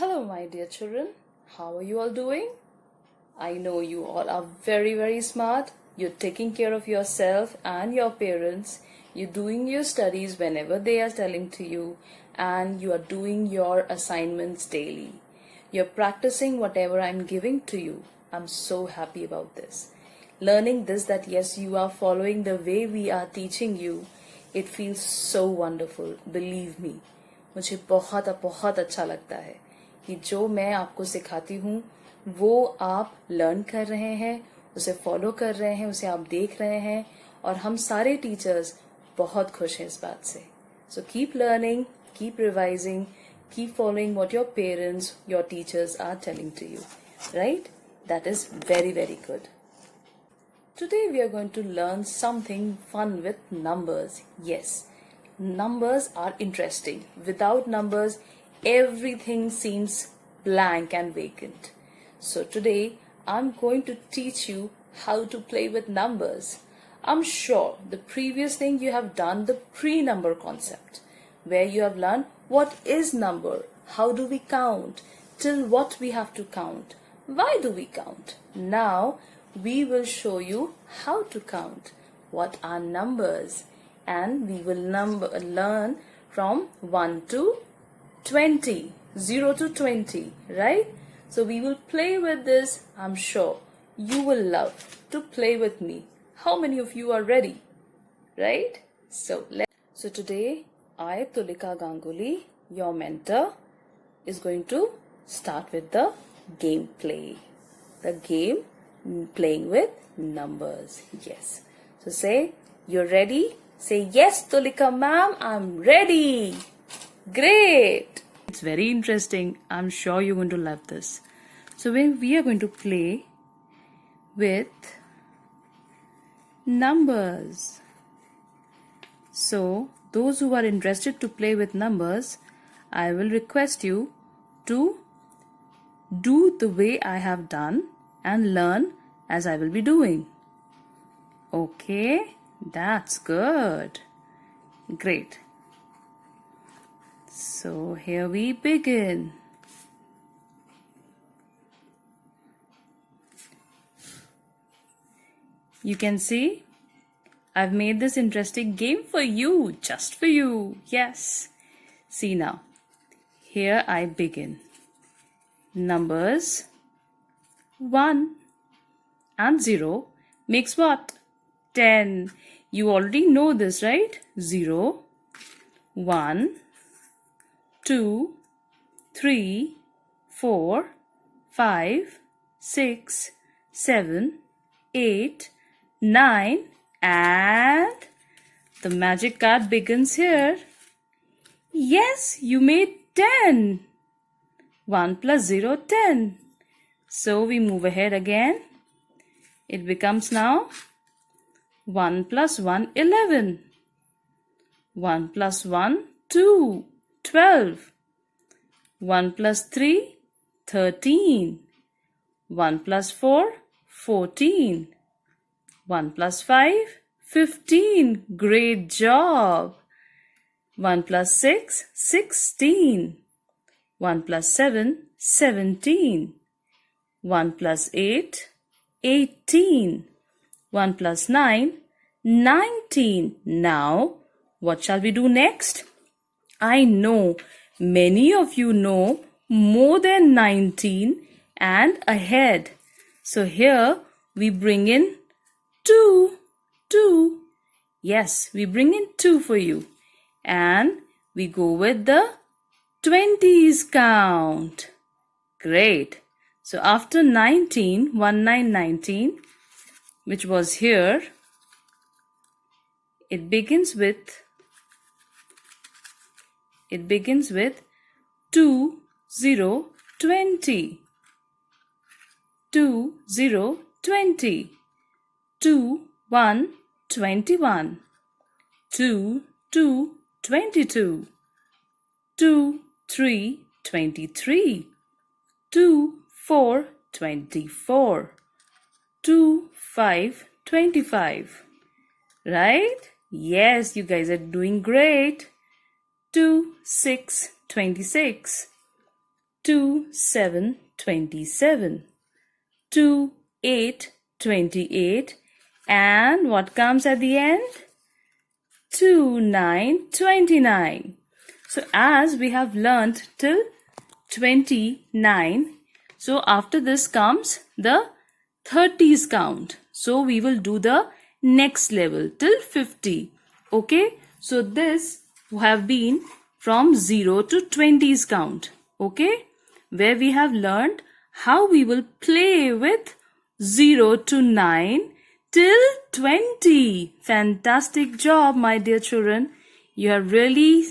Hello, my dear children. How are you all doing? I know you all are very, very smart. You're taking care of yourself and your parents. You're doing your studies whenever they are telling to you, and you are doing your assignments daily. You're practicing whatever I'm giving to you. I'm so happy about this. Learning this, that yes, you are following the way we are teaching you, it feels so wonderful. Believe me. मुझे बहुत बहुत अच्छा लगता है कि जो मैं आपको सिखाती हूँ वो आप लर्न कर रहे हैं, उसे फॉलो कर रहे हैं, उसे आप देख रहे हैं, और हम सारे टीचर्स बहुत खुश हैं इस बात से. So keep learning, keep revising, keep following what your parents, your teachers are telling to you, right? That is very, very good. Today we are going to learn something fun with numbers. Yes, numbers are interesting. Without numbers, everything seems blank and vacant. So today I'm going to teach you how to play with numbers. I'm sure the previous thing you have done the pre-number concept, where you have learned what is number, how do we count, till what we have to count, why do we count. Now we will show you how to count, what are numbers, and we will learn from 1 to 20, 0 to 20, right? So we will play with this. I'm sure you will love to play with me. How many of you are ready? Right? So today I, Tulika Ganguly, your mentor, is going to start with the gameplay. The game playing with numbers. Yes. So say, you're ready? Say, yes, Tulika ma'am, I'm ready. Great. It's very interesting. I'm sure you're going to love this. So when we are going to play with numbers. So those who are interested to play with numbers, I will request you to do the way I have done and learn as I will be doing. Okay, that's good. Great. So here we begin. You can see I've made this interesting game for you, just for you. Yes. See now. Here I begin. Numbers 1 and 0 makes what? 10. You already know this, right? 0, 1, 2, 3, 4, 5, 6, 7, 8, 9, and the magic card begins here. Yes, you made 10. 1 plus 0, 10. So we move ahead again. It becomes now 1 plus 1, 11. 1 plus 1, 2, 12. 1 plus 3, 13. 1 plus 4, 14. 1 plus 5, 15. Great job. 1 plus 6, 16. 1 plus 7, 17. 1 plus 8, 18. 1 plus 9, 19. Now, what shall we do next? I know many of you know more than 19 and ahead. So here we bring in 2. 2. Yes, we bring in 2 for you. And we go with the 20s count. Great. So after 19, 1919, which was here, it begins with 2, 0, 20. 2, 0, 20. 2, 1, 21. 2, 2, 22. 2, 3, 23. 2, 4, 24. 2, 5, 25. Right? Yes, you guys are doing great. 2, 6, 26. 2, 7, 27. 2, 8, 28. And what comes at the end? 2, 9, 29. So as we have learnt till 29, so after this comes the 30s count. So we will do the next level till 50. Okay, so this have been from 0 to 20s count. Okay, where we have learned how we will play with 0 to 9 till 20. Fantastic job, my dear children. You have really